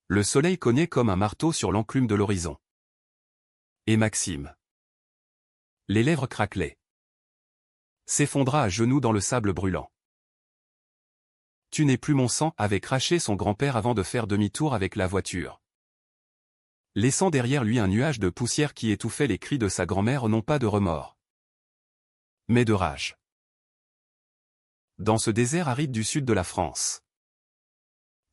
Le soleil cognait comme un marteau sur l'enclume de l'horizon. Et Maxime, les lèvres craquelaient, s'effondra à genoux dans le sable brûlant. Tu n'es plus mon sang, avait craché son grand-père avant de faire demi-tour avec la voiture, laissant derrière lui un nuage de poussière qui étouffait les cris de sa grand-mère, non pas de remords, mais de rage. Dans ce désert aride du sud de la France,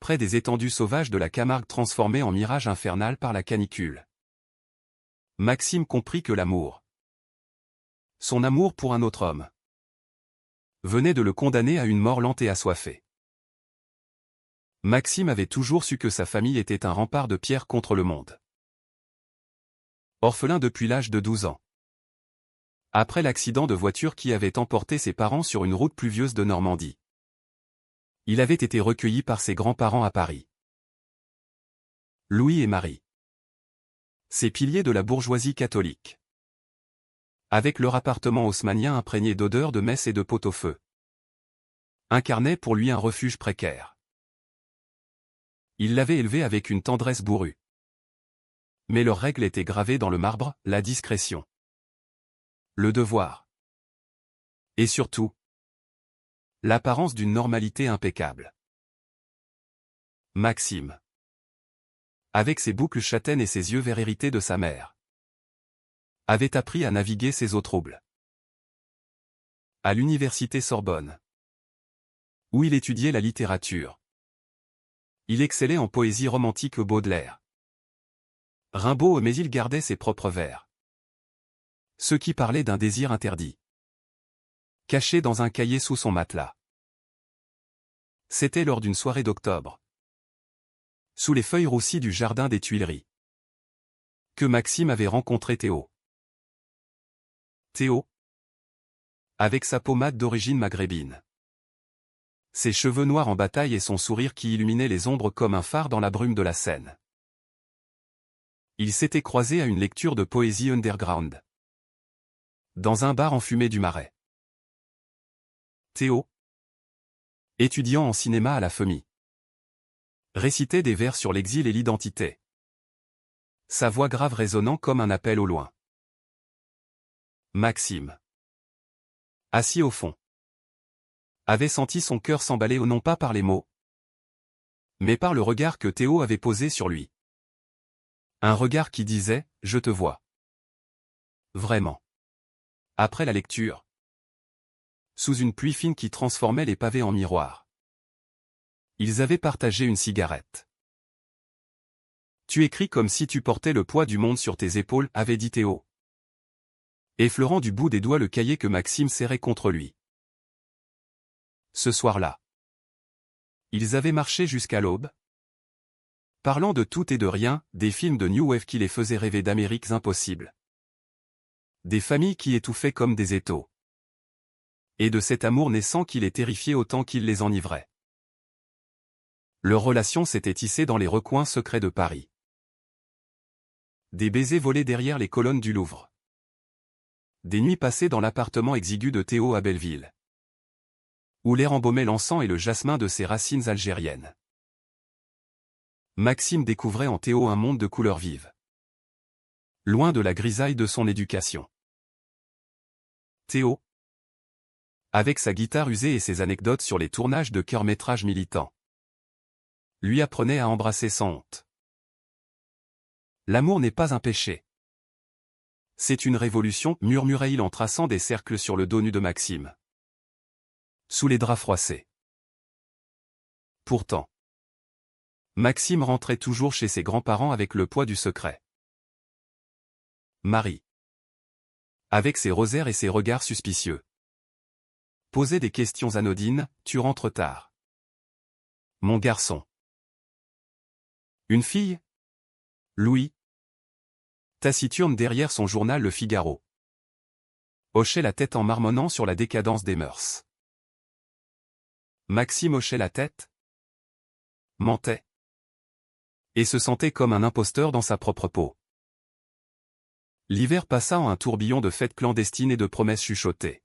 près des étendues sauvages de la Camargue transformées en mirage infernal par la canicule, Maxime comprit que l'amour, son amour pour un autre homme, venait de le condamner à une mort lente et assoiffée. Maxime avait toujours su que sa famille était un rempart de pierre contre le monde. Orphelin depuis l'âge de 12 ans. Après l'accident de voiture qui avait emporté ses parents sur une route pluvieuse de Normandie, il avait été recueilli par ses grands-parents à Paris. Louis et Marie, ces piliers de la bourgeoisie catholique, avec leur appartement haussmannien imprégné d'odeurs de messe et de pot-au-feu, incarnaient pour lui un refuge précaire. Il l'avait élevé avec une tendresse bourrue. Mais leur règle était gravée dans le marbre, la discrétion, le devoir, et surtout, l'apparence d'une normalité impeccable. Maxime, avec ses boucles châtaines et ses yeux verts hérités de sa mère, avait appris à naviguer ses eaux troubles. À l'université Sorbonne, où il étudiait la littérature, il excellait en poésie romantique Baudelaire, Rimbaud, mais il gardait ses propres vers, ceux qui parlaient d'un désir interdit, caché dans un cahier sous son matelas. C'était lors d'une soirée d'octobre, sous les feuilles roussies du jardin des Tuileries, que Maxime avait rencontré Théo. Théo, avec sa pommade d'origine maghrébine, ses cheveux noirs en bataille et son sourire qui illuminait les ombres comme un phare dans la brume de la Seine. Ils s'étaient croisés à une lecture de poésie underground, dans un bar enfumé du Marais. Théo, étudiant en cinéma à la FEMI, récitait des vers sur l'exil et l'identité, sa voix grave résonnant comme un appel au loin. Maxime, assis au fond, avait senti son cœur s'emballer non pas par les mots, mais par le regard que Théo avait posé sur lui. Un regard qui disait « Je te vois ». Vraiment. Après la lecture, sous une pluie fine qui transformait les pavés en miroirs, ils avaient partagé une cigarette. « Tu écris comme si tu portais le poids du monde sur tes épaules », avait dit Théo, effleurant du bout des doigts le cahier que Maxime serrait contre lui. Ce soir-là, ils avaient marché jusqu'à l'aube, parlant de tout et de rien, des films de New Wave qui les faisaient rêver d'Amériques impossibles, des familles qui étouffaient comme des étaux, et de cet amour naissant qui les terrifiait autant qu'il les enivrait. Leur relation s'était tissée dans les recoins secrets de Paris. Des baisers volés derrière les colonnes du Louvre. Des nuits passées dans l'appartement exigu de Théo à Belleville, où l'air embaumait l'encens et le jasmin de ses racines algériennes. Maxime découvrait en Théo un monde de couleurs vives, loin de la grisaille de son éducation. Théo, avec sa guitare usée et ses anecdotes sur les tournages de courts-métrages militants, lui apprenait à embrasser sans honte. L'amour n'est pas un péché. C'est une révolution, murmurait-il en traçant des cercles sur le dos nu de Maxime, sous les draps froissés. Pourtant, Maxime rentrait toujours chez ses grands-parents avec le poids du secret. Marie, avec ses rosaires et ses regards suspicieux, posait des questions anodines. « Tu rentres tard, mon garçon. Une fille ?» Louis, taciturne derrière son journal Le Figaro, hochait la tête en marmonnant sur la décadence des mœurs. Maxime hochait la tête, mentait, et se sentait comme un imposteur dans sa propre peau. L'hiver passa en un tourbillon de fêtes clandestines et de promesses chuchotées.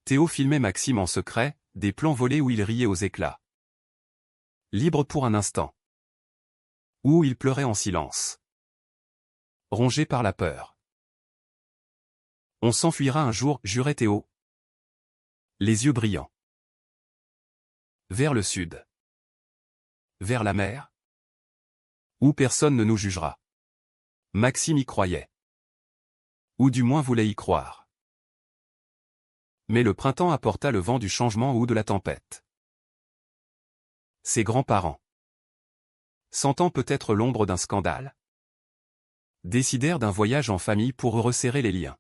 Théo filmait Maxime en secret, des plans volés où il riait aux éclats. Libre pour un instant, Ou il pleurait en silence. Rongé par la peur. On s'enfuira un jour, jurait Théo. Les yeux brillants. Vers le sud. Vers la mer. Où personne ne nous jugera. Maxime y croyait. Ou du moins voulait y croire. Mais le printemps apporta le vent du changement ou de la tempête. Ses grands-parents, sentant peut-être l'ombre d'un scandale, décidèrent d'un voyage en famille pour resserrer les liens.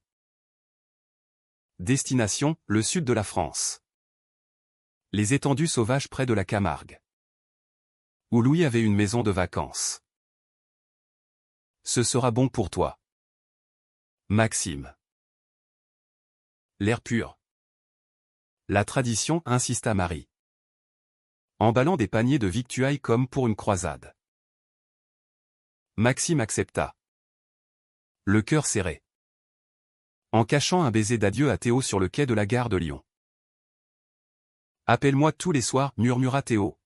Destination, le sud de la France. Les étendues sauvages près de la Camargue. Où Louis avait une maison de vacances. Ce sera bon pour toi. Maxime. L'air pur. La tradition, insista Marie. Emballant des paniers de victuailles comme pour une croisade. Maxime accepta. Le cœur serré. En cachant un baiser d'adieu à Théo sur le quai de la gare de Lyon. Appelle-moi tous les soirs, murmura Théo.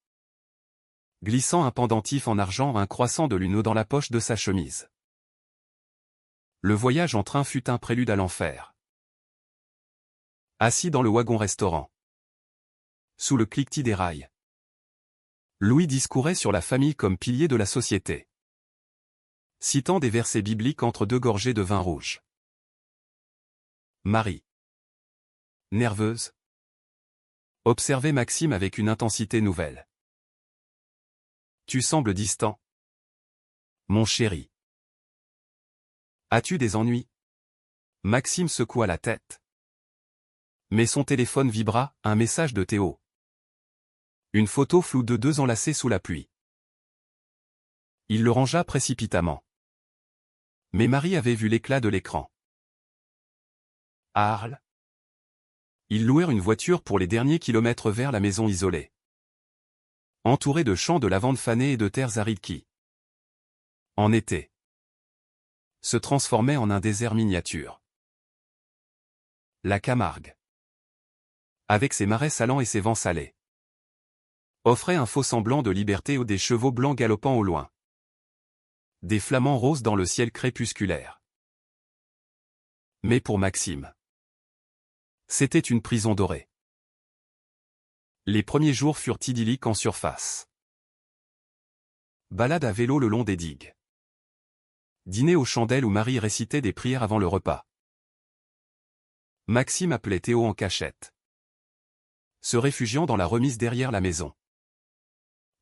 Glissant un pendentif en argent un croissant de lune dans la poche de sa chemise. Le voyage en train fut un prélude à l'enfer. Assis dans le wagon-restaurant. Sous le cliquetis des rails. Louis discourait sur la famille comme pilier de la société. Citant des versets bibliques entre deux gorgées de vin rouge. Marie. Nerveuse. Observait Maxime avec une intensité nouvelle. Tu sembles distant. Mon chéri. As-tu des ennuis? Maxime secoua la tête. Mais son téléphone vibra, un message de Théo. Une photo floue de deux enlacés sous la pluie. Il le rangea précipitamment. Mais Marie avait vu l'éclat de l'écran. À Arles. Ils louèrent une voiture pour les derniers kilomètres vers la maison isolée. Entourée de champs de lavande fanée et de terres arides qui, en été, se transformaient en un désert miniature. La Camargue, avec ses marais salants et ses vents salés, offrait un faux semblant de liberté aux des chevaux blancs galopant au loin. Des flamants roses dans le ciel crépusculaire. Mais pour Maxime, c'était une prison dorée. Les premiers jours furent idylliques en surface. Balade à vélo le long des digues. Dîner aux chandelles où Marie récitait des prières avant le repas. Maxime appelait Théo en cachette. Se réfugiant dans la remise derrière la maison.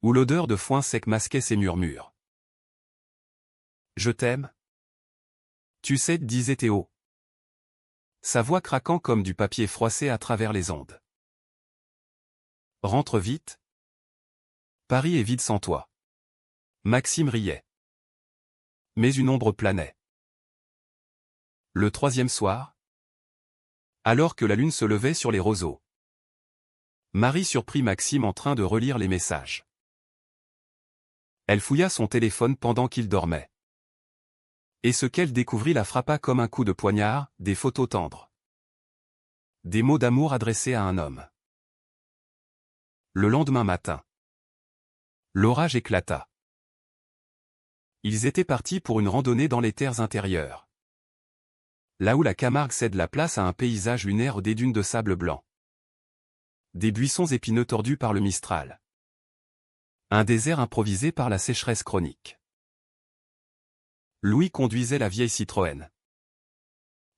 Où l'odeur de foin sec masquait ses murmures. Je t'aime. Tu sais, disait Théo. Sa voix craquant comme du papier froissé à travers les ondes. Rentre vite. Paris est vide sans toi. Maxime riait. Mais une ombre planait. Le troisième soir, alors que la lune se levait sur les roseaux, Marie surprit Maxime en train de relire les messages. Elle fouilla son téléphone pendant qu'il dormait. Et ce qu'elle découvrit la frappa comme un coup de poignard, des photos tendres. Des mots d'amour adressés à un homme. Le lendemain matin, l'orage éclata. Ils étaient partis pour une randonnée dans les terres intérieures. Là où la Camargue cède la place à un paysage lunaire des dunes de sable blanc. Des buissons épineux tordus par le Mistral. Un désert improvisé par la sécheresse chronique. Louis conduisait la vieille Citroën.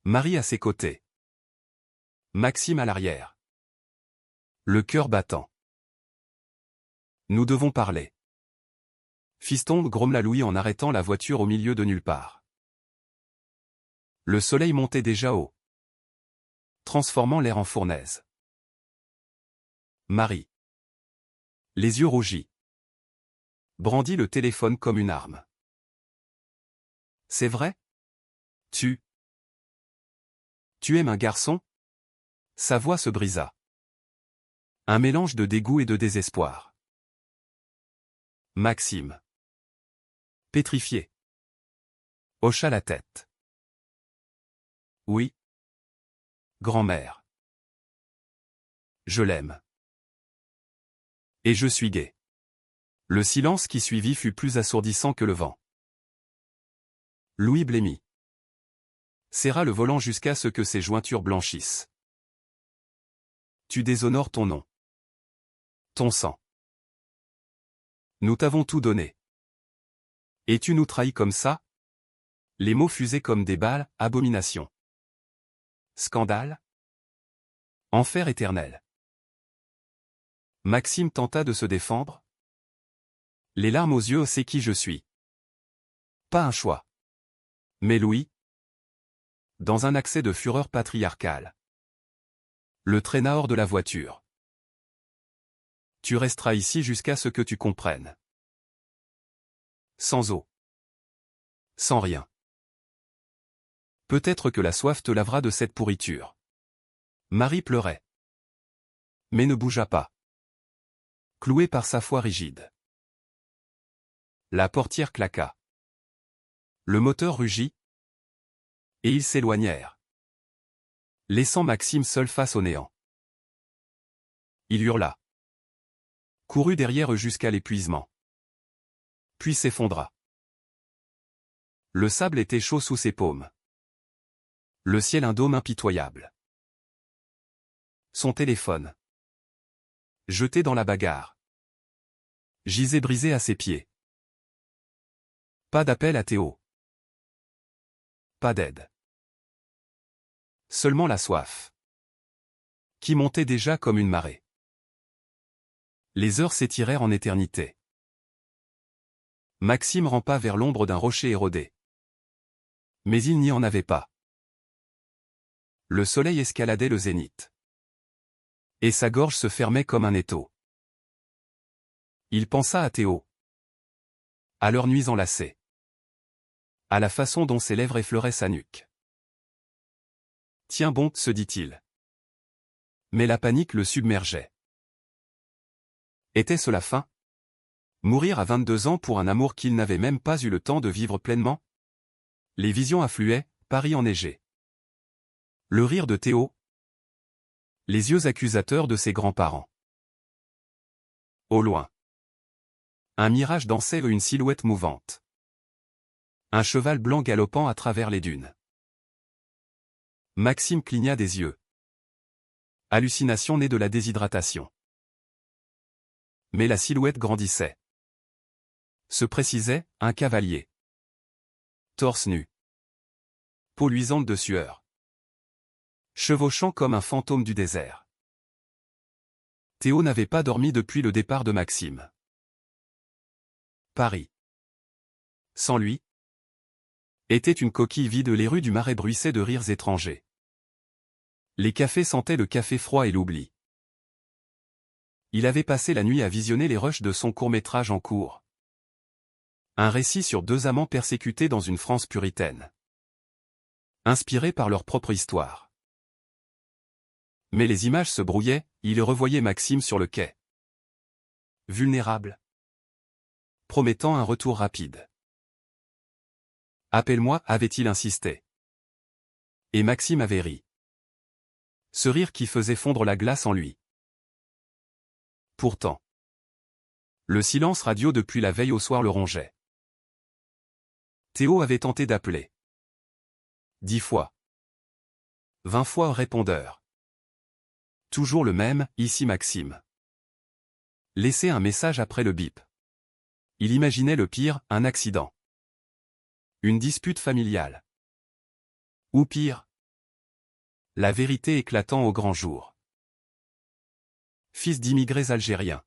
Marie à ses côtés. Maxime à l'arrière. Le cœur battant. Nous devons parler. Fiston, grommela Louis en arrêtant la voiture au milieu de nulle part. Le soleil montait déjà haut, transformant l'air en fournaise. Marie, les yeux rougis, brandit le téléphone comme une arme. C'est vrai? Tu aimes un garçon? Sa voix se brisa. Un mélange de dégoût et de désespoir. Maxime, pétrifié, hocha la tête. Oui. Grand-mère. Je l'aime. Et je suis gay. Le silence qui suivit fut plus assourdissant que le vent. Louis blêmit. Serra le volant jusqu'à ce que ses jointures blanchissent. Tu déshonores ton nom. Ton sang. Nous t'avons tout donné. Et tu nous trahis comme ça? Les mots fusaient comme des balles, abomination. Scandale? Enfer éternel. Maxime tenta de se défendre. Les larmes aux yeux, c'est qui je suis. Pas un choix. Mais Louis, dans un accès de fureur patriarcale, le traîna hors de la voiture. Tu resteras ici jusqu'à ce que tu comprennes. Sans eau. Sans rien. Peut-être que la soif te lavera de cette pourriture. Marie pleurait. Mais ne bougea pas. Clouée par sa foi rigide. La portière claqua. Le moteur rugit. Et ils s'éloignèrent. Laissant Maxime seul face au néant. Il hurla. Courut derrière eux jusqu'à l'épuisement. Puis s'effondra. Le sable était chaud sous ses paumes. Le ciel un dôme impitoyable. Son téléphone. Jeté dans la bagarre. Gisait brisé à ses pieds. Pas d'appel à Théo. Pas d'aide. Seulement la soif. Qui montait déjà comme une marée. Les heures s'étirèrent en éternité. Maxime rampa vers l'ombre d'un rocher érodé. Mais il n'y en avait pas. Le soleil escaladait le zénith. Et sa gorge se fermait comme un étau. Il pensa à Théo. À leurs nuits enlacées. À la façon dont ses lèvres effleuraient sa nuque. Tiens bon, se dit-il. Mais la panique le submergeait. Était-ce la fin? Mourir à 22 ans pour un amour qu'il n'avait même pas eu le temps de vivre pleinement? Les visions affluaient, Paris enneigé. Le rire de Théo. Les yeux accusateurs de ses grands-parents. Au loin. Un mirage dansait une silhouette mouvante. Un cheval blanc galopant à travers les dunes. Maxime cligna des yeux. Hallucination née de la déshydratation. Mais la silhouette grandissait. Se précisait, un cavalier. Torse nu. Peau luisante de sueur. Chevauchant comme un fantôme du désert. Théo n'avait pas dormi depuis le départ de Maxime. Paris. Sans lui, était une coquille vide, les rues du Marais bruissaient de rires étrangers. Les cafés sentaient le café froid et l'oubli. Il avait passé la nuit à visionner les rushs de son court-métrage en cours. Un récit sur deux amants persécutés dans une France puritaine. Inspirés par leur propre histoire. Mais les images se brouillaient, il revoyait Maxime sur le quai. Vulnérable. Promettant un retour rapide. Appelle-moi, avait-il insisté. Et Maxime avait ri. Ce rire qui faisait fondre la glace en lui. Pourtant. Le silence radio depuis la veille au soir le rongeait. Théo avait tenté d'appeler. 10 fois. 20 fois au répondeur. Toujours le même, ici Maxime. Laisser un message après le bip. Il imaginait le pire, un accident. Une dispute familiale. Ou pire. La vérité éclatant au grand jour. Fils d'immigrés algériens.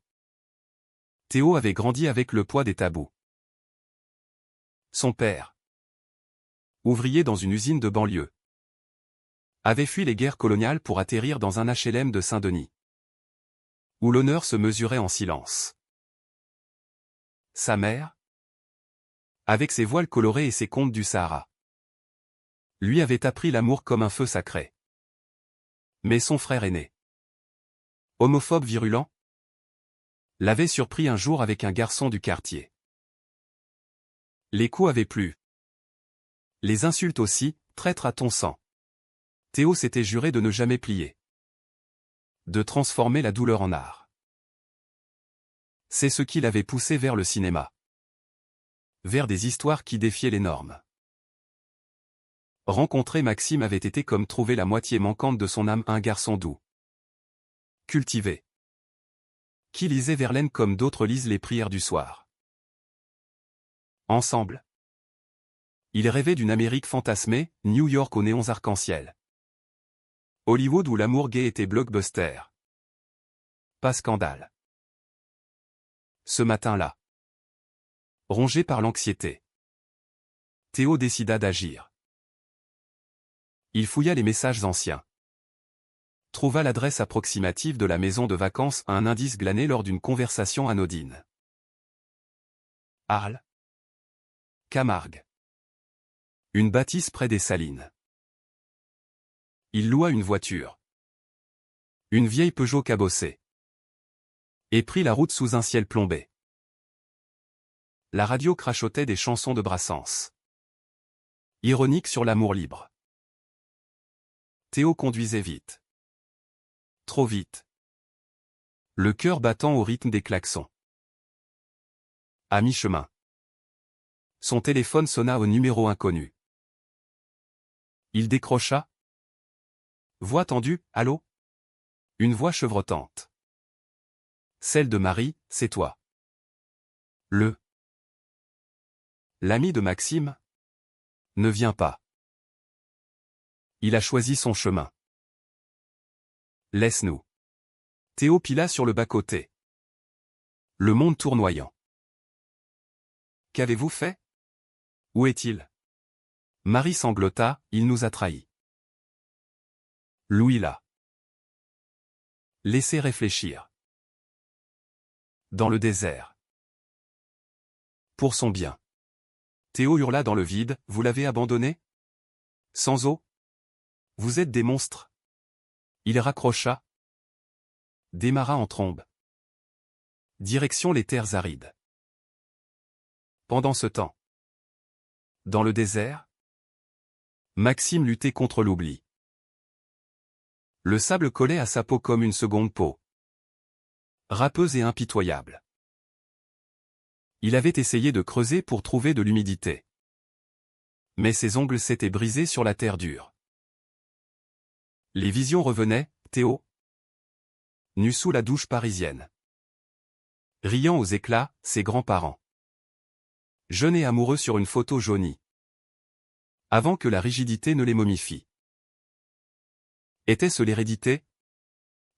Théo avait grandi avec le poids des tabous. Son père, ouvrier dans une usine de banlieue, avait fui les guerres coloniales pour atterrir dans un HLM de Saint-Denis, où l'honneur se mesurait en silence. Sa mère, avec ses voiles colorés et ses contes du Sahara, lui avait appris l'amour comme un feu sacré. Mais son frère aîné, homophobe virulent, l'avait surpris un jour avec un garçon du quartier. Les coups avaient plu. Les insultes aussi, traître à ton sang. Théo s'était juré de ne jamais plier. De transformer la douleur en art. C'est ce qui l'avait poussé vers le cinéma. Vers des histoires qui défiaient les normes. Rencontrer Maxime avait été comme trouver la moitié manquante de son âme, un garçon doux. Cultivé. Qui lisait Verlaine comme d'autres lisent les prières du soir. Ensemble. Ils rêvaient d'une Amérique fantasmée, New York aux néons arc-en-ciel. Hollywood où l'amour gay était blockbuster. Pas scandale. Ce matin-là. Rongé par l'anxiété, Théo décida d'agir. Il fouilla les messages anciens. Trouva l'adresse approximative de la maison de vacances, un indice glané lors d'une conversation anodine. Arles. Camargue. Une bâtisse près des Salines. Il loua une voiture. Une vieille Peugeot cabossée. Et prit la route sous un ciel plombé. La radio crachotait des chansons de Brassens. Ironique sur l'amour libre. Théo conduisait vite. Trop vite. Le cœur battant au rythme des klaxons. À mi-chemin. Son téléphone sonna au numéro inconnu. Il décrocha. Voix tendue, allô? Une voix chevrotante. Celle de Marie, c'est toi. L'ami de Maxime ne vient pas. Il a choisi son chemin. Laisse-nous. Théo pila sur le bas-côté. Le monde tournoyant. Qu'avez-vous fait? Où est-il? Marie sanglota, il nous a trahis. Louis l'a laissé réfléchir. Dans le désert. Pour son bien. Théo hurla dans le vide, vous l'avez abandonné? Sans eau? Vous êtes des monstres. Il raccrocha. Démarra en trombe. Direction les terres arides. Pendant ce temps. Dans le désert. Maxime luttait contre l'oubli. Le sable collait à sa peau comme une seconde peau. Râpeuse et impitoyable. Il avait essayé de creuser pour trouver de l'humidité. Mais ses ongles s'étaient brisés sur la terre dure. Les visions revenaient, Théo. Nu sous la douche parisienne. Riant aux éclats, ses grands-parents. Jeune et amoureux sur une photo jaunie. Avant que la rigidité ne les momifie. Était-ce l'hérédité?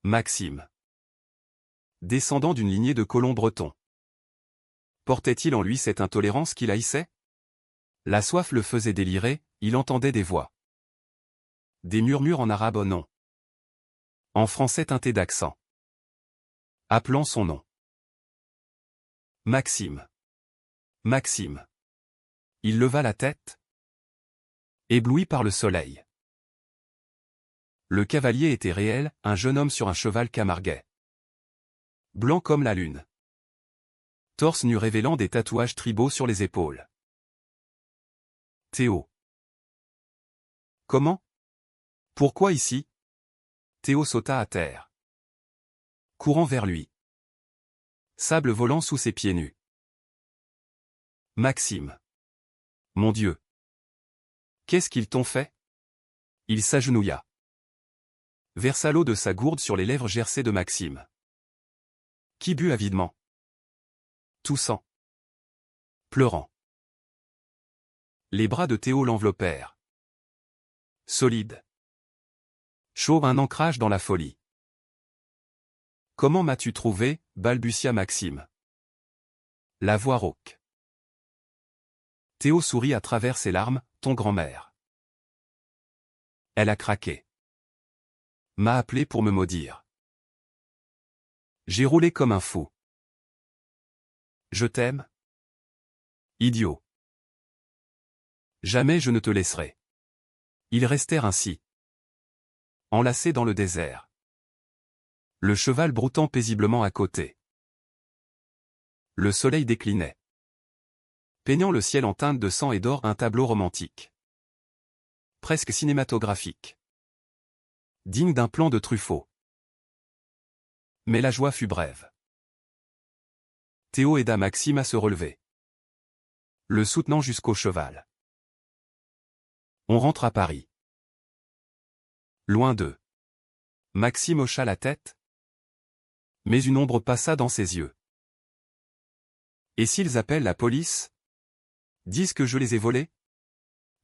Maxime. Descendant d'une lignée de colons bretons. Portait-il en lui cette intolérance qu'il haïssait? La soif le faisait délirer, il entendait des voix. Des murmures en arabe non. En français teinté d'accent. Appelant son nom. Maxime. Maxime. Il leva la tête. Ébloui par le soleil. Le cavalier était réel, un jeune homme sur un cheval camarguais. Blanc comme la lune. Torse nu révélant des tatouages tribaux sur les épaules. Théo. Comment? Pourquoi ici? Théo sauta à terre. Courant vers lui. Sable volant sous ses pieds nus. Maxime. Mon Dieu. Qu'est-ce qu'ils t'ont fait? Il s'agenouilla. Versa l'eau de sa gourde sur les lèvres gercées de Maxime. Qui but avidement. Toussant. Pleurant. Les bras de Théo l'enveloppèrent. Solide. Chaud, un ancrage dans la folie. Comment m'as-tu trouvé? Balbutia Maxime. La voix rauque. Théo sourit à travers ses larmes, ton grand-mère. Elle a craqué. M'a appelé pour me maudire. J'ai roulé comme un fou. Je t'aime? Idiot. Jamais je ne te laisserai. Ils restèrent ainsi. Enlacés dans le désert. Le cheval broutant paisiblement à côté. Le soleil déclinait. Peignant le ciel en teinte de sang et d'or, un tableau romantique. Presque cinématographique. Digne d'un plan de Truffaut. Mais la joie fut brève. Théo aida Maxime à se relever, le soutenant jusqu'au cheval. On rentre à Paris. Loin d'eux. Maxime hocha la tête, mais une ombre passa dans ses yeux. Et s'ils appellent la police? Disent que je les ai volés?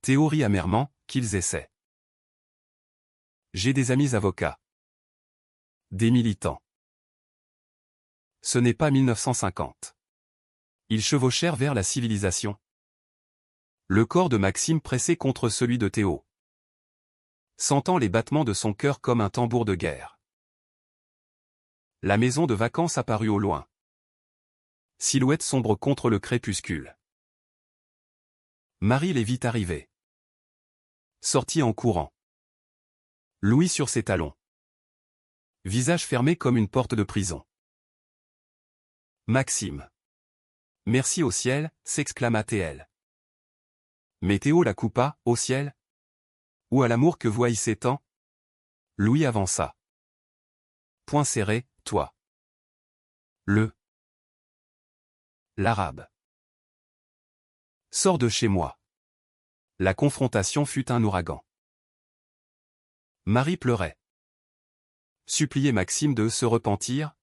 Théo rit amèrement, qu'ils essaient. J'ai des amis avocats. Des militants. Ce n'est pas 1950. Ils chevauchèrent vers la civilisation. Le corps de Maxime pressé contre celui de Théo, sentant les battements de son cœur comme un tambour de guerre. La maison de vacances apparut au loin. Silhouette sombre contre le crépuscule. Marie les vit arriver. Sortit en courant. Louis sur ses talons. Visage fermé comme une porte de prison. Maxime. Merci au ciel, s'exclama-t-elle. Mais Théo la coupa, au ciel? Ou à l'amour que vous haïssez tant? Louis avança. Point serré, toi. L'arabe. Sors de chez moi. La confrontation fut un ouragan. Marie pleurait. Suppliait Maxime de se repentir,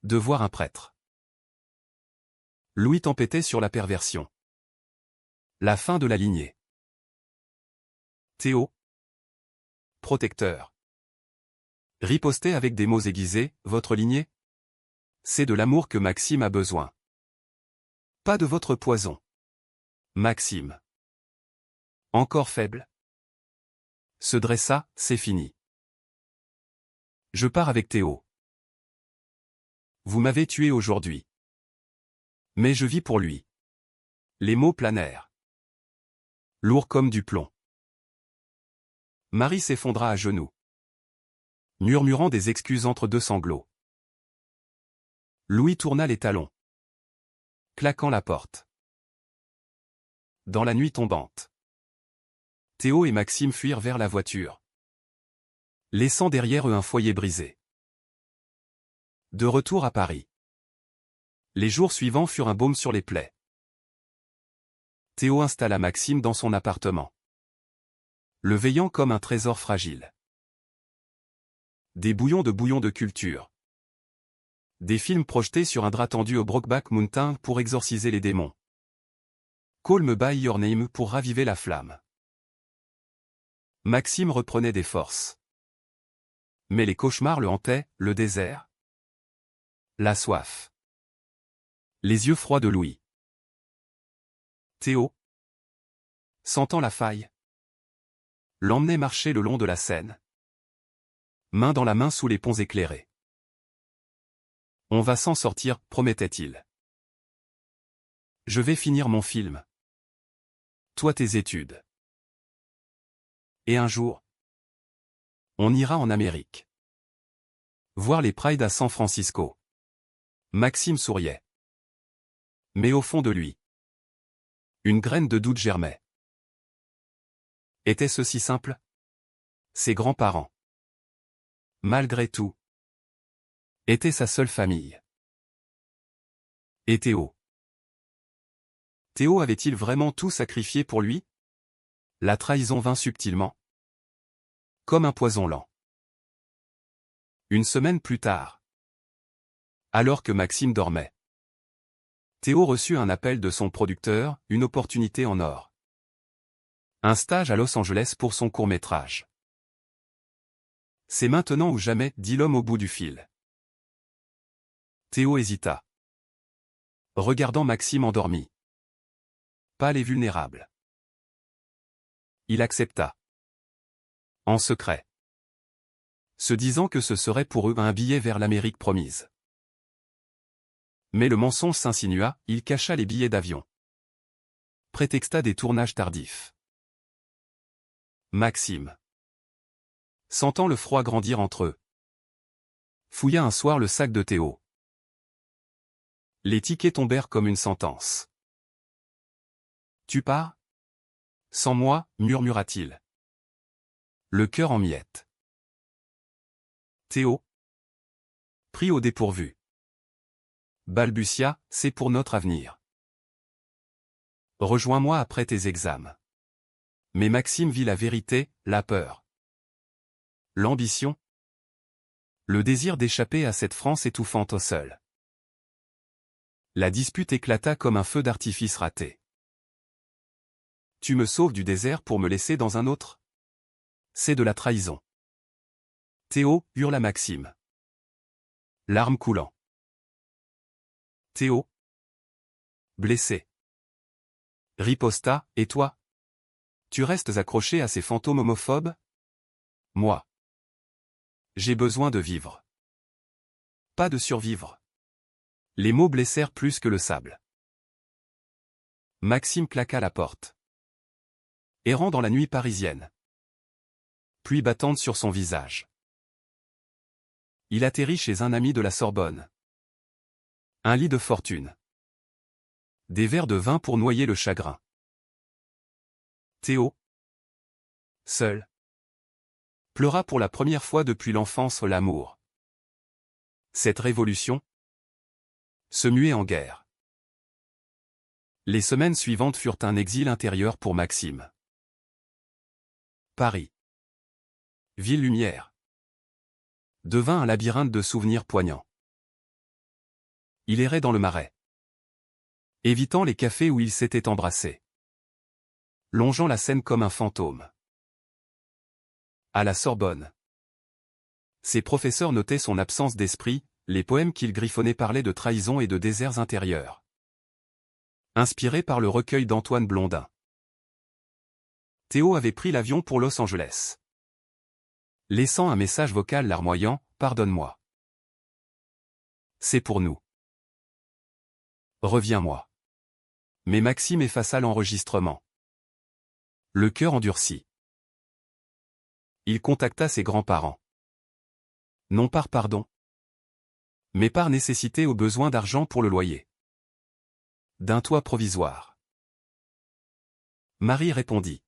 de voir un prêtre. Louis tempêtait sur la perversion. La fin de la lignée. Théo. Protecteur. Ripostait avec des mots aiguisés, votre lignée? C'est de l'amour que Maxime a besoin. Pas de votre poison. Maxime. Encore faible. Se dressa, c'est fini. Je pars avec Théo. Vous m'avez tué aujourd'hui. Mais je vis pour lui. Les mots planèrent. Lourd comme du plomb. Marie s'effondra à genoux, murmurant des excuses entre deux sanglots. Louis tourna les talons, claquant la porte. Dans la nuit tombante, Théo et Maxime fuirent vers la voiture, laissant derrière eux un foyer brisé. De retour à Paris. Les jours suivants furent un baume sur les plaies. Théo installa Maxime dans son appartement, le veillant comme un trésor fragile. Des bouillons de culture. Des films projetés sur un drap tendu au Brokeback Mountain pour exorciser les démons. Call Me By Your Name pour raviver la flamme. Maxime reprenait des forces. Mais les cauchemars le hantaient, le désert. La soif. Les yeux froids de Louis. Théo, sentant la faille, l'emmenait marcher le long de la Seine, main dans la main sous les ponts éclairés. On va s'en sortir, promettait-il. Je vais finir mon film. Toi tes études. Et un jour, on ira en Amérique. Voir les Prides à San Francisco. Maxime souriait. Mais au fond de lui, une graine de doute germait. Était-ce si simple? Ses grands-parents, malgré tout, étaient sa seule famille. Et Théo? Théo avait-il vraiment tout sacrifié pour lui? La trahison vint subtilement, comme un poison lent. Une semaine plus tard, alors que Maxime dormait, Théo reçut un appel de son producteur, une opportunité en or. Un stage à Los Angeles pour son court-métrage. C'est maintenant ou jamais, dit l'homme au bout du fil. Théo hésita, regardant Maxime endormi, pâle et vulnérable. Il accepta. En secret. Se disant que ce serait pour eux un billet vers l'Amérique promise. Mais le mensonge s'insinua, il cacha les billets d'avion. Prétexta des tournages tardifs. Maxime, sentant le froid grandir entre eux, fouilla un soir le sac de Théo. Les tickets tombèrent comme une sentence. Tu pars? Sans moi, murmura-t-il. Le cœur en miettes. Théo, pris au dépourvu, balbutia, c'est pour notre avenir. Rejoins-moi après tes examens. Mais Maxime vit la vérité, la peur. L'ambition. Le désir d'échapper à cette France étouffante au sol. La dispute éclata comme un feu d'artifice raté. Tu me sauves du désert pour me laisser dans un autre? C'est de la trahison. Théo, hurla Maxime. Larmes coulant. Théo. Blessé. Riposta, et toi? Tu restes accroché à ces fantômes homophobes? Moi. J'ai besoin de vivre. Pas de survivre. Les mots blessèrent plus que le sable. Maxime claqua la porte. Errant dans la nuit parisienne. Pluie battante sur son visage. Il atterrit chez un ami de la Sorbonne. Un lit de fortune. Des verres de vin pour noyer le chagrin. Théo. Seul. Pleura pour la première fois depuis l'enfance l'amour. Cette révolution se muait en guerre. Les semaines suivantes furent un exil intérieur pour Maxime. Paris. Ville lumière. Devint un labyrinthe de souvenirs poignants. Il errait dans le Marais. Évitant les cafés où il s'était embrassé. Longeant la Seine comme un fantôme. À la Sorbonne. Ses professeurs notaient son absence d'esprit, les poèmes qu'il griffonnait parlaient de trahison et de déserts intérieurs. Inspiré par le recueil d'Antoine Blondin. Théo avait pris l'avion pour Los Angeles. Laissant un message vocal larmoyant, « Pardonne-moi. C'est pour nous. Reviens-moi. » Mais Maxime effaça l'enregistrement. Le cœur endurci. Il contacta ses grands-parents. Non par pardon, mais par nécessité au besoin d'argent pour le loyer. D'un toit provisoire. Marie répondit.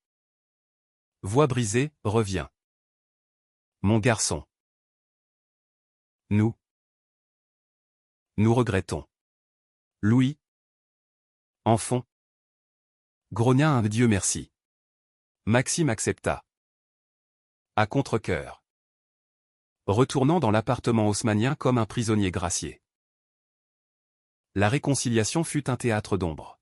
Voix brisée, reviens. Mon garçon. Nous regrettons. Louis. Enfant. Grogna un Dieu merci. Maxime accepta. À contre-cœur. Retournant dans l'appartement haussmannien comme un prisonnier gracié. La réconciliation fut un théâtre d'ombre.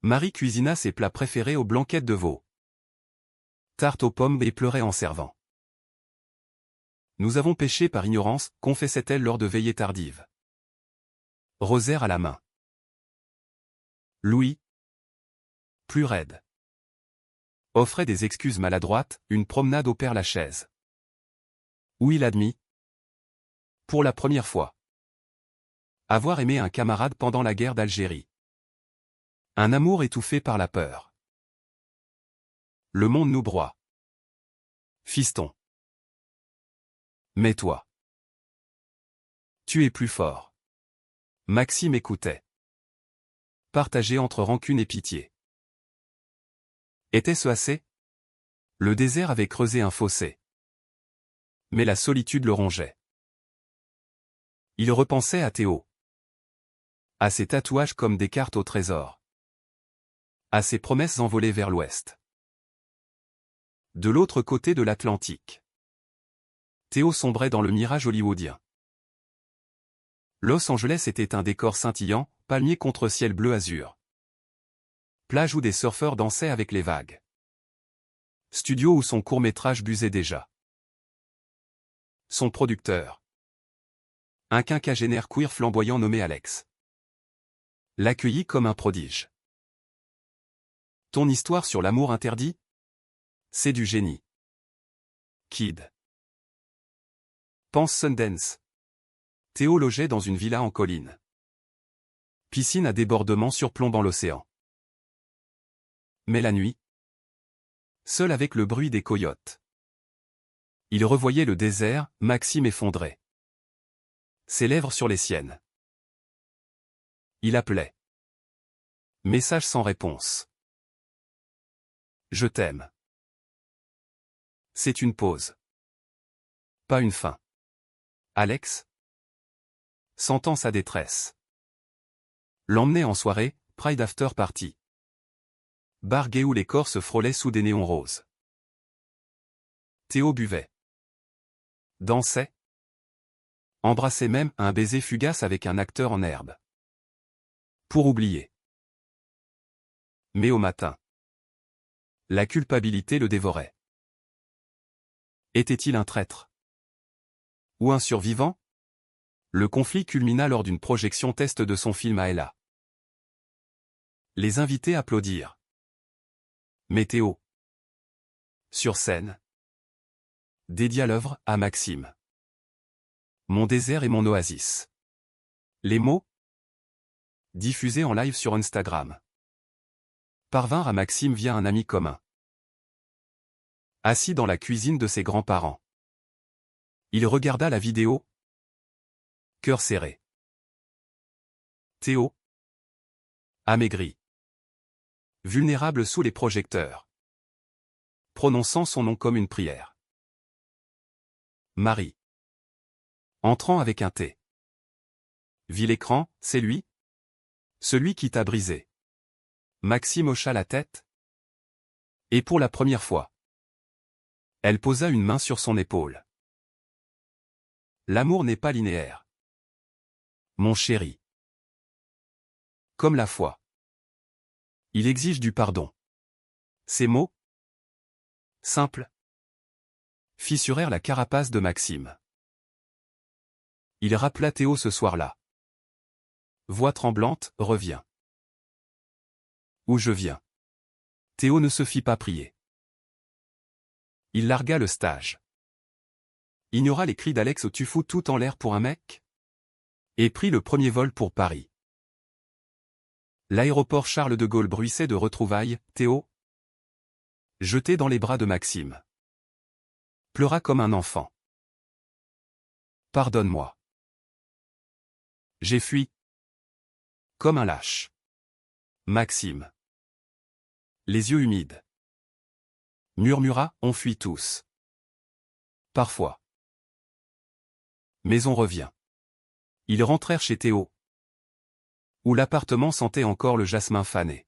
Marie cuisina ses plats préférés aux blanquettes de veau. Tarte aux pommes et pleurait en servant. Nous avons péché par ignorance, confessait-elle lors de veillées tardives. Rosaire à la main. Louis. Plus raide. Offrait des excuses maladroites, une promenade au Père-Lachaise. Où il admit. Pour la première fois. Avoir aimé un camarade pendant la guerre d'Algérie. Un amour étouffé par la peur. Le monde nous broie. Fiston. Mais toi. Tu es plus fort. Maxime écoutait. Partagé entre rancune et pitié. Était-ce assez? Le désert avait creusé un fossé. Mais la solitude le rongeait. Il repensait à Théo. À ses tatouages comme des cartes au trésor. À ses promesses envolées vers l'ouest. De l'autre côté de l'Atlantique. Théo sombrait dans le mirage hollywoodien. Los Angeles était un décor scintillant, palmier contre ciel bleu azur. Plage où des surfeurs dansaient avec les vagues. Studio où son court-métrage busait déjà. Son producteur. Un quinquagénaire queer flamboyant nommé Alex. L'accueillit comme un prodige. Ton histoire sur l'amour interdit? C'est du génie. Kid. Pense Sundance. Théo logeait dans une villa en colline. Piscine à débordement surplombant l'océan. Mais la nuit, seul avec le bruit des coyotes. Il revoyait le désert, Maxime effondré. Ses lèvres sur les siennes. Il appelait. Message sans réponse. Je t'aime. C'est une pause. Pas une fin. Alex? sentant sa détresse. L'emmenait en soirée, Pride After Party. Bar gay où les corps se frôlaient sous des néons roses. Théo buvait. Dansait. Embrassait même un baiser fugace avec un acteur en herbe. Pour oublier. Mais au matin, la culpabilité le dévorait. Était-il un traître? Ou un survivant? Le conflit culmina lors d'une projection test de son film à Ella. Les invités applaudirent. Mais Théo, sur scène, dédia l'œuvre à Maxime. Mon désert et mon oasis. Les mots, diffusés en live sur Instagram, parvinrent à Maxime via un ami commun. Assis dans la cuisine de ses grands-parents, il regarda la vidéo, cœur serré. Théo, amaigri, vulnérable sous les projecteurs, prononçant son nom comme une prière. Marie, entrant avec un thé. Vit l'écran, c'est lui? Celui qui t'a brisé. Maxime hocha la tête. Et pour la première fois, elle posa une main sur son épaule. L'amour n'est pas linéaire. Mon chéri. Comme la foi. Il exige du pardon. Ces mots, simples, fissurèrent la carapace de Maxime. Il rappela Théo ce soir-là. Voix tremblante, reviens. Où je viens. Théo ne se fit pas prier. Il largua le stage. Ignora les cris d'Alex au tu fous tout en l'air pour un mec? Et prit le premier vol pour Paris. L'aéroport Charles de Gaulle bruissait de retrouvailles, Théo, jeté dans les bras de Maxime, pleura comme un enfant. Pardonne-moi. J'ai fui. Comme un lâche. Maxime. Les yeux humides. Murmura, on fuit tous. Parfois. Mais on revient. Ils rentrèrent chez Théo, où l'appartement sentait encore le jasmin fané.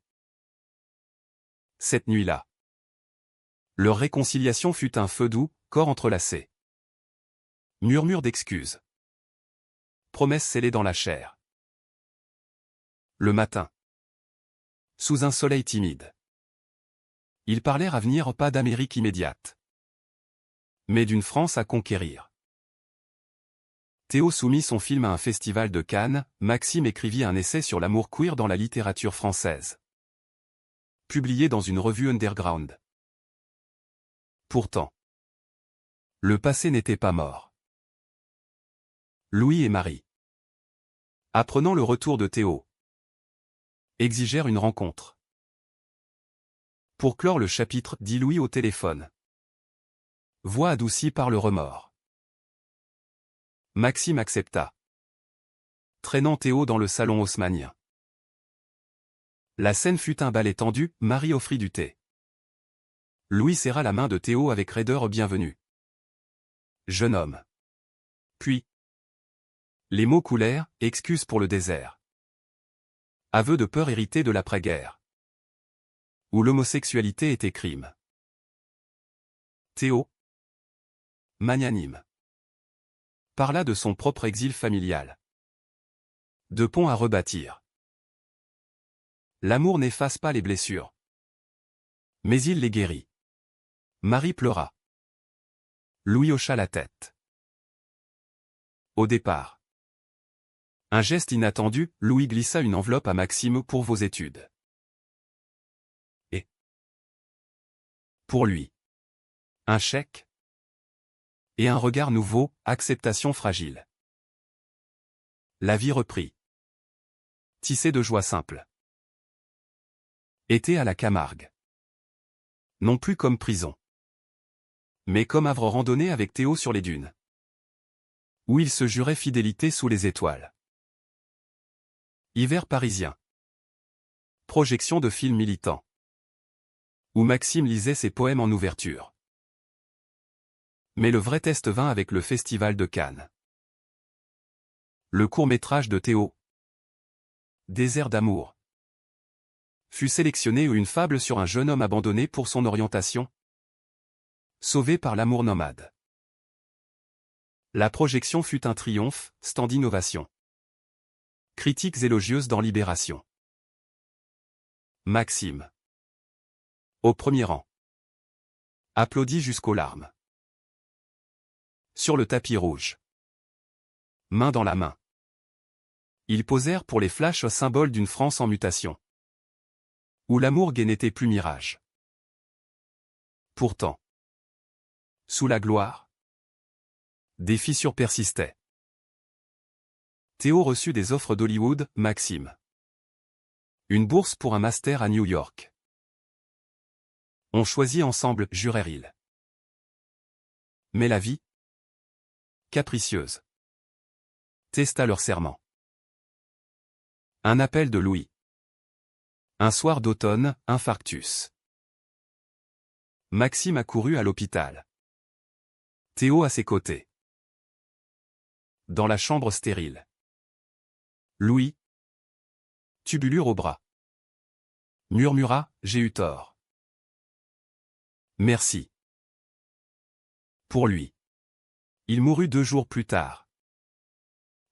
Cette nuit-là, leur réconciliation fut un feu doux, corps entrelacés. Murmure d'excuses. Promesses scellées dans la chair. Le matin, sous un soleil timide, ils parlèrent avenir, pas d'Amérique immédiate, mais d'une France à conquérir. Théo soumit son film à un festival de Cannes, Maxime écrivit un essai sur l'amour queer dans la littérature française, publié dans une revue underground. Pourtant, le passé n'était pas mort. Louis et Marie, apprenant le retour de Théo, exigèrent une rencontre. Pour clore le chapitre, dit Louis au téléphone. Voix adoucie par le remords. Maxime accepta, traînant Théo dans le salon haussmannien. La scène fut un bal étendu, Marie offrit du thé. Louis serra la main de Théo avec raideur bienvenue. Jeune homme. Puis, les mots coulèrent, excuses pour le désert. Aveu de peur héritée de l'après-guerre, où l'homosexualité était crime. Théo, magnanime, parla de son propre exil familial. De ponts à rebâtir. L'amour n'efface pas les blessures, mais il les guérit. Marie pleura. Louis hocha la tête. Au départ, un geste inattendu, Louis glissa une enveloppe à Maxime pour vos études. Et pour lui, un chèque et un regard nouveau, acceptation fragile. La vie reprit. Tissée de joie simple. Été à la Camargue. Non plus comme prison, mais comme havre randonnée avec Théo sur les dunes, où il se jurait fidélité sous les étoiles. Hiver parisien. Projection de films militants, où Maxime lisait ses poèmes en ouverture. Mais le vrai test vint avec le Festival de Cannes. Le court-métrage de Théo, Désert d'amour, fut sélectionné ou une fable sur un jeune homme abandonné pour son orientation, sauvé par l'amour nomade. La projection fut un triomphe, standing ovation. Critiques élogieuses dans Libération. Maxime. Au premier rang. Applaudi jusqu'aux larmes. Sur le tapis rouge. Main dans la main. Ils posèrent pour les flashs symboles d'une France en mutation. Où l'amour gai n'était plus mirage. Pourtant. Sous la gloire. Des fissures persistaient. Théo reçut des offres d'Hollywood, Maxime. Une bourse pour un master à New York. On choisit ensemble Jureril. Mais la vie, capricieuse, testa leur serment. Un appel de Louis. Un soir d'automne, infarctus. Maxime accourut à l'hôpital. Théo à ses côtés. Dans la chambre stérile. Louis. Tubulure au bras. Murmura, j'ai eu tort. Merci. Pour lui. Il mourut 2 jours plus tard.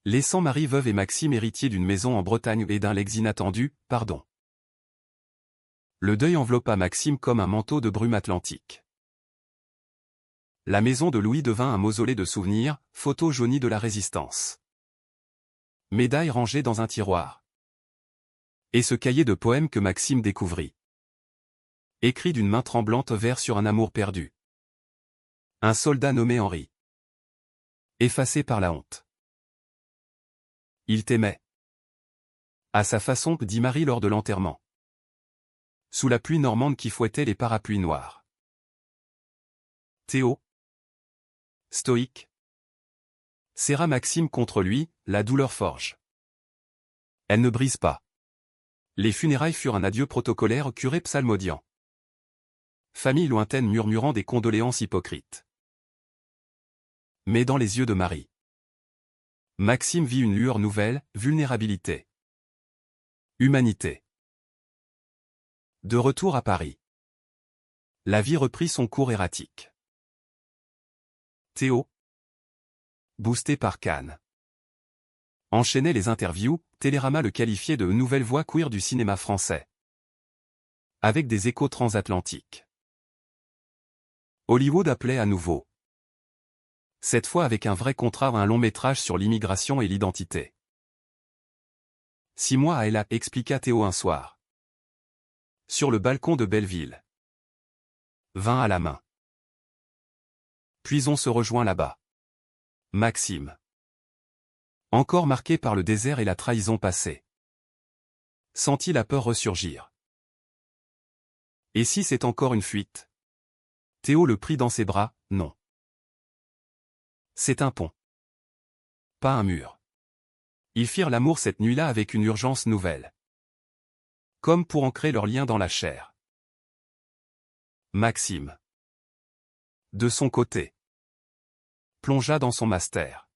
Laissant Marie veuve et Maxime héritier d'une maison en Bretagne et d'un legs inattendu, pardon. Le deuil enveloppa Maxime comme un manteau de brume atlantique. La maison de Louis devint un mausolée de souvenirs, photos jaunies de la Résistance. Médailles rangées dans un tiroir. Et ce cahier de poèmes que Maxime découvrit. Écrit d'une main tremblante vers sur un amour perdu. Un soldat nommé Henri. Effacé par la honte. Il t'aimait. À sa façon, dit Marie lors de l'enterrement. Sous la pluie normande qui fouettait les parapluies noirs. Théo. Stoïque. Serra Maxime contre lui, la douleur forge. Elle ne brise pas. Les funérailles furent un adieu protocolaire, curé psalmodiant. Famille lointaine murmurant des condoléances hypocrites. Mais dans les yeux de Marie, Maxime vit une lueur nouvelle, vulnérabilité. Humanité. De retour à Paris. La vie reprit son cours erratique. Théo. Boosté par Cannes. Enchaînait les interviews, Télérama le qualifiait de nouvelle voix queer du cinéma français. Avec des échos transatlantiques. Hollywood appelait à nouveau. Cette fois avec un vrai contrat, un long métrage sur l'immigration et l'identité. 6 mois à Ella, expliqua Théo un soir. Sur le balcon de Belleville. Vin à la main. Puis on se rejoint là-bas. Maxime. Encore marqué par le désert et la trahison passée. Sentit la peur ressurgir. Et si c'est encore une fuite? Théo le prit dans ses bras, non. C'est un pont. Pas un mur. Ils firent l'amour cette nuit-là avec une urgence nouvelle. Comme pour ancrer leur lien dans la chair. Maxime. De son côté. Plongea dans son master.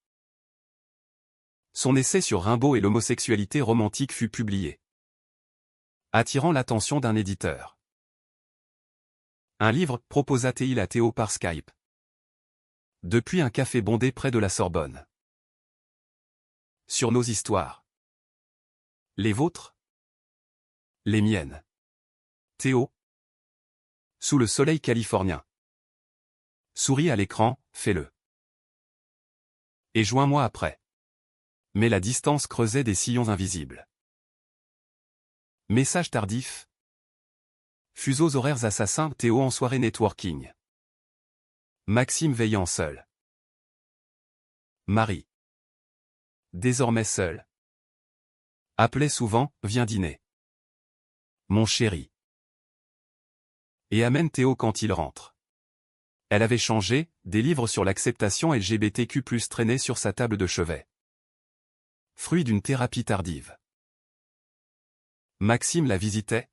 Son essai sur Rimbaud et l'homosexualité romantique fut publié. Attirant l'attention d'un éditeur. Un livre, proposa-t-il à Théo par Skype. Depuis un café bondé près de la Sorbonne. Sur nos histoires. Les vôtres? Les miennes. Théo. Sous le soleil californien. Souris à l'écran, fais-le. Et joins-moi après. Mais la distance creusait des sillons invisibles. Message tardif. Fuseaux horaires assassins, Théo en soirée networking. Maxime veillant seul. Marie. Désormais seule. Appelait souvent, viens dîner. Mon chéri. Et amène Théo quand il rentre. Elle avait changé, des livres sur l'acceptation LGBTQ+ traînaient sur sa table de chevet. Fruit d'une thérapie tardive. Maxime la visitait,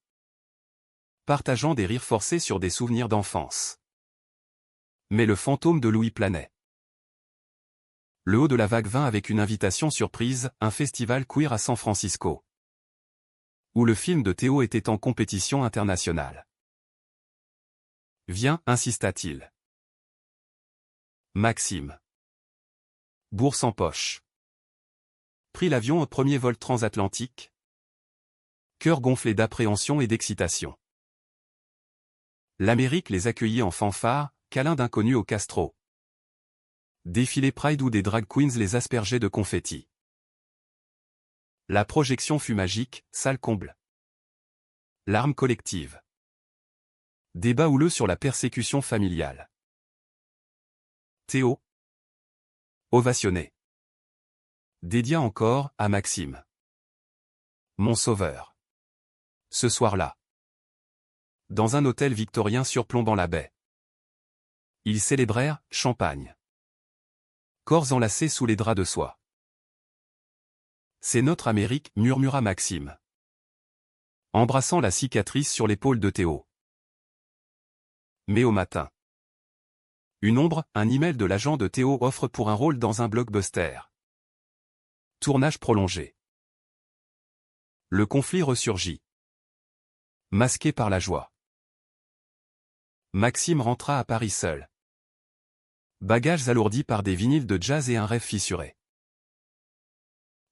partageant des rires forcés sur des souvenirs d'enfance. Mais le fantôme de Louis planait. Le haut de la vague vint avec une invitation surprise, un festival queer à San Francisco, où le film de Théo était en compétition internationale. Viens, insista-t-il. Maxime. Bourse en poche. Prit l'avion au premier vol transatlantique. Cœur gonflé d'appréhension et d'excitation. L'Amérique les accueillit en fanfare, câlin d'inconnus au Castro. Défilé Pride où des drag queens les aspergeaient de confettis. La projection fut magique, salle comble. Larmes collectives. Débat houleux sur la persécution familiale. Théo. Ovationné. Dédia encore, à Maxime. Mon sauveur. Ce soir-là. Dans un hôtel victorien surplombant la baie. Ils célébrèrent, champagne. Corps enlacés sous les draps de soie. C'est notre Amérique, murmura Maxime, embrassant la cicatrice sur l'épaule de Théo. Mais au matin. Une ombre, un email de l'agent de Théo offre pour un rôle dans un blockbuster. Tournage prolongé. Le conflit ressurgit. Masqué par la joie. Maxime rentra à Paris seul. Bagages alourdis par des vinyles de jazz et un rêve fissuré.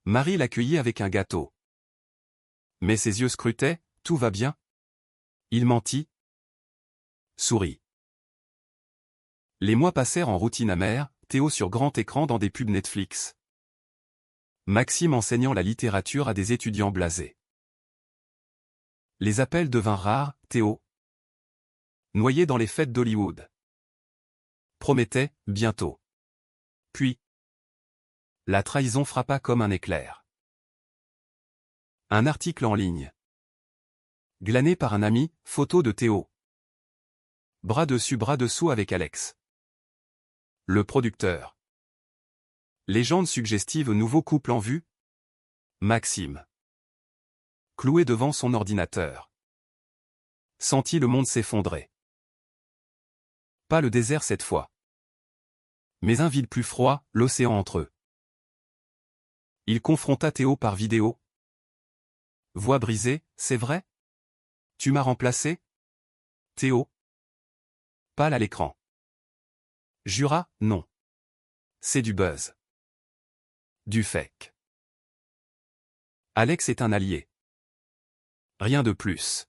Marie l'accueillit avec un gâteau. Mais ses yeux scrutaient, tout va bien? Il mentit. Sourit. Les mois passèrent en routine amère, Théo sur grand écran dans des pubs Netflix. Maxime enseignant la littérature à des étudiants blasés. Les appels devinrent rares, Théo, noyé dans les fêtes d'Hollywood, promettait, bientôt. Puis, la trahison frappa comme un éclair. Un article en ligne. Glané par un ami, photo de Théo. Bras dessus bras dessous avec Alex. Le producteur. Légende suggestive nouveau couple en vue. Maxime. Cloué devant son ordinateur. Sentit le monde s'effondrer. Pas le désert cette fois. Mais un vide plus froid, l'océan entre eux. Il confronta Théo par vidéo. Voix brisée, c'est vrai? Tu m'as remplacé? Théo. Pâle à l'écran. Jura, non. C'est du buzz. Du fake. Alex est un allié. Rien de plus.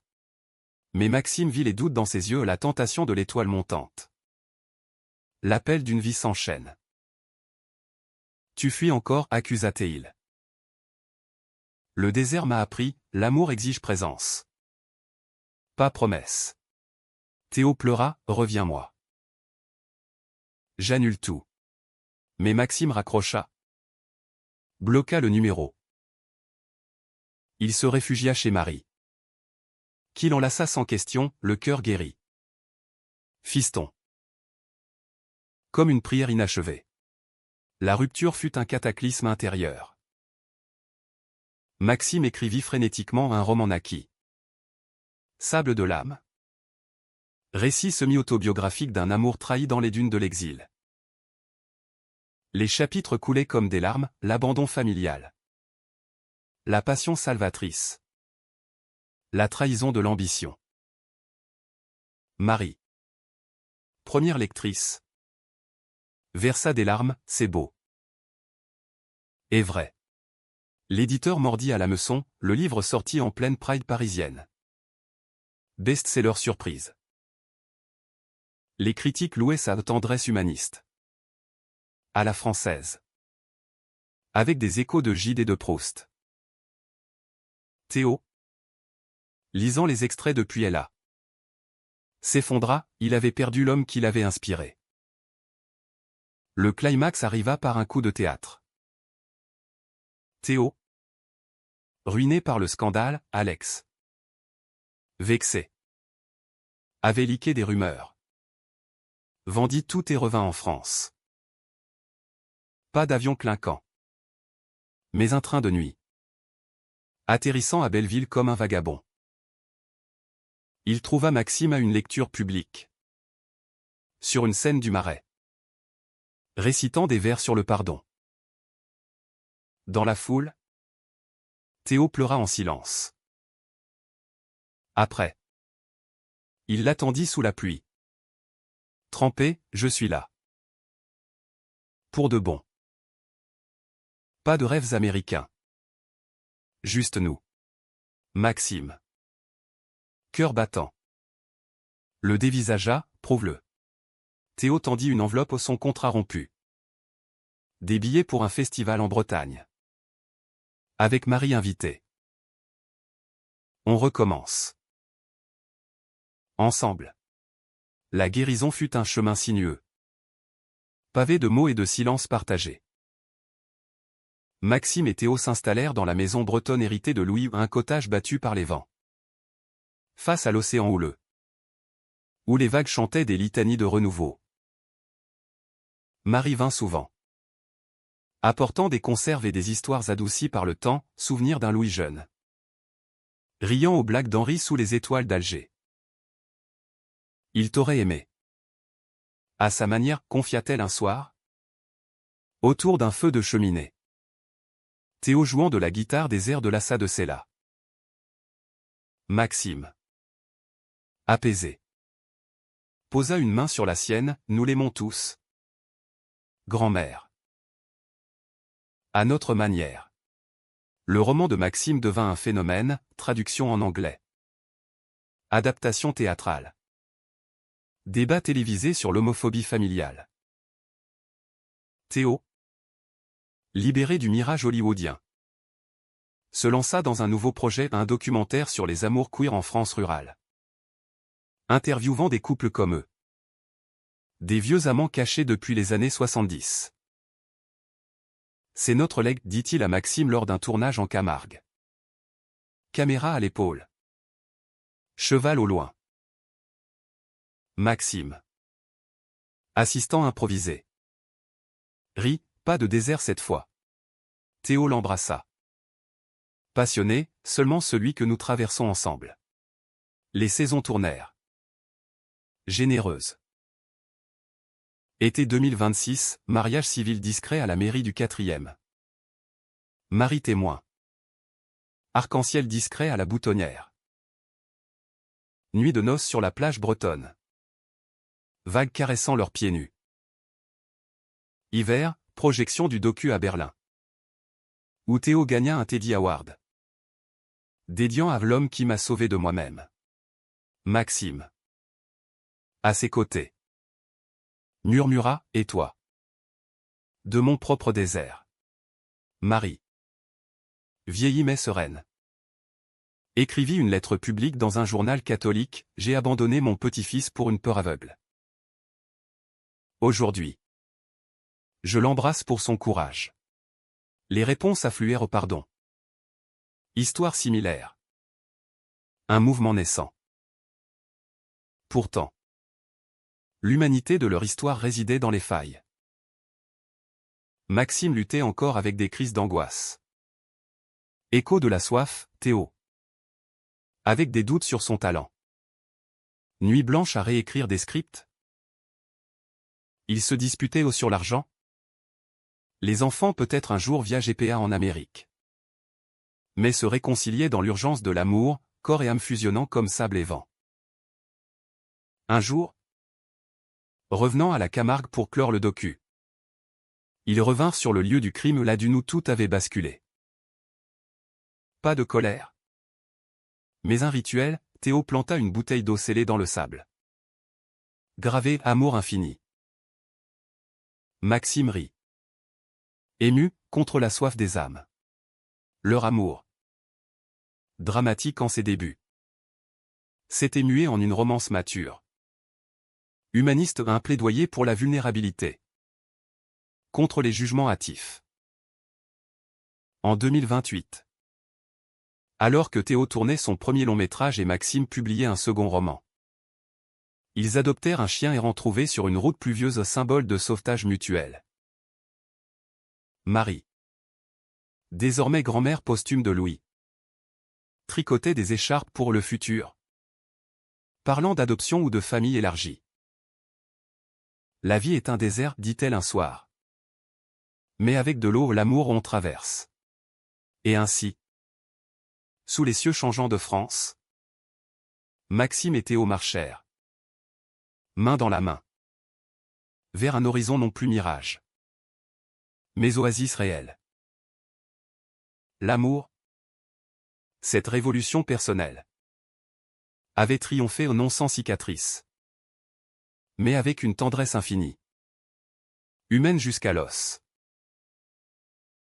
Mais Maxime vit les doutes dans ses yeux, la tentation de l'étoile montante. L'appel d'une vie s'enchaîne. Tu fuis encore, accusa-t-il. Le désert m'a appris, l'amour exige présence. Pas promesse. Théo pleura, reviens-moi. J'annule tout. Mais Maxime raccrocha. Bloqua le numéro. Il se réfugia chez Marie. Qui l'enlaça sans question, le cœur guéri. Fiston. Comme une prière inachevée. La rupture fut un cataclysme intérieur. Maxime écrivit frénétiquement un roman naquit. Sable de l'âme. Récit semi-autobiographique d'un amour trahi dans les dunes de l'exil. Les chapitres coulaient comme des larmes, l'abandon familial. La passion salvatrice. La trahison de l'ambition. Marie. Première lectrice. Versa des larmes, c'est beau. Et vrai. L'éditeur mordit à l'hameçon, le livre sortit en pleine Pride parisienne. Best-seller surprise. Les critiques louaient sa tendresse humaniste. À la française. Avec des échos de Gide et de Proust. Théo. Lisant les extraits depuis Ella. S'effondra, il avait perdu l'homme qui l'avait inspiré. Le climax arriva par un coup de théâtre. Théo. Ruiné par le scandale, Alex. Vexé. Avait liqué des rumeurs. Vendit tout et revint en France. Pas d'avion clinquant. Mais un train de nuit. Atterrissant à Belleville comme un vagabond. Il trouva Maxime à une lecture publique. Sur une scène du Marais. Récitant des vers sur le pardon. Dans la foule, Théo pleura en silence. Après, il l'attendit sous la pluie. Trempé, je suis là. Pour de bon. Pas de rêves américains. Juste nous. Maxime. Cœur battant. Le dévisagea, prouve-le. Théo tendit une enveloppe au son contrat rompu. Des billets pour un festival en Bretagne. Avec Marie invitée. On recommence. Ensemble. La guérison fut un chemin sinueux. Pavé de mots et de silences partagés. Maxime et Théo s'installèrent dans la maison bretonne héritée de Louis, un cottage battu par les vents. Face à l'océan houleux. Où les vagues chantaient des litanies de renouveau. Marie vint souvent. Apportant des conserves et des histoires adoucies par le temps, souvenirs d'un Louis jeune. Riant aux blagues d'Henri sous les étoiles d'Alger. Il t'aurait aimé. À sa manière, confia-t-elle un soir. Autour d'un feu de cheminée. Théo jouant de la guitare des airs de l'Assa de Sella. Maxime. Apaisé. Posa une main sur la sienne, nous l'aimons tous. Grand-mère. À notre manière. Le roman de Maxime devint un phénomène, traduction en anglais. Adaptation théâtrale. Débat télévisé sur l'homophobie familiale. Théo, libéré du mirage hollywoodien, se lança dans un nouveau projet, un documentaire sur les amours queer en France rurale. Interviewant des couples comme eux. Des vieux amants cachés depuis les années 70. C'est notre legs, dit-il à Maxime lors d'un tournage en Camargue. Caméra à l'épaule. Cheval au loin. Maxime. Assistant improvisé. Rit, pas de désert cette fois. Théo l'embrassa. Passionné, seulement celui que nous traversons ensemble. Les saisons tournèrent. Généreuse. Été 2026, mariage civil discret à la mairie du 4e. Marie témoin. Arc-en-ciel discret à la boutonnière. Nuit de noces sur la plage bretonne. Vagues caressant leurs pieds nus. Hiver, projection du docu à Berlin. Où Théo gagna un Teddy Award. Dédiant à l'homme qui m'a sauvé de moi-même. Maxime. À ses côtés. Murmura, et toi? De mon propre désert. Marie. Vieillie mais sereine. Écrivit une lettre publique dans un journal catholique, j'ai abandonné mon petit-fils pour une peur aveugle. Aujourd'hui. Je l'embrasse pour son courage. Les réponses affluèrent au pardon. Histoire similaire. Un mouvement naissant. Pourtant. L'humanité de leur histoire résidait dans les failles. Maxime luttait encore avec des crises d'angoisse. Écho de la soif, Théo. Avec des doutes sur son talent. Nuit blanche à réécrire des scripts. Ils se disputaient sur l'argent. Les enfants peut-être un jour via GPA en Amérique. Mais se réconciliaient dans l'urgence de l'amour, corps et âme fusionnant comme sable et vent. Un jour, revenant à la Camargue pour clore le docu. Ils revinrent sur le lieu du crime là d'où tout avait basculé. Pas de colère. Mais un rituel, Théo planta une bouteille d'eau scellée dans le sable. Gravé « Amour infini ». Maxime rit. Ému, contre la soif des âmes. Leur amour. Dramatique en ses débuts. S'était mué en une romance mature. Humaniste, un plaidoyer pour la vulnérabilité. Contre les jugements hâtifs. En 2028. Alors que Théo tournait son premier long-métrage et Maxime publiait un second roman. Ils adoptèrent un chien errant trouvé sur une route pluvieuse, symbole de sauvetage mutuel. Marie. Désormais grand-mère posthume de Louis. Tricotait des écharpes pour le futur. Parlant d'adoption ou de famille élargie. La vie est un désert, dit-elle un soir. Mais avec de l'eau, l'amour on traverse. Et ainsi, sous les cieux changeants de France, Maxime et Théo marchèrent, main dans la main, vers un horizon non plus mirage, mais oasis réelle. L'amour, cette révolution personnelle, avait triomphé au non sans cicatrice, mais avec une tendresse infinie, humaine jusqu'à l'os.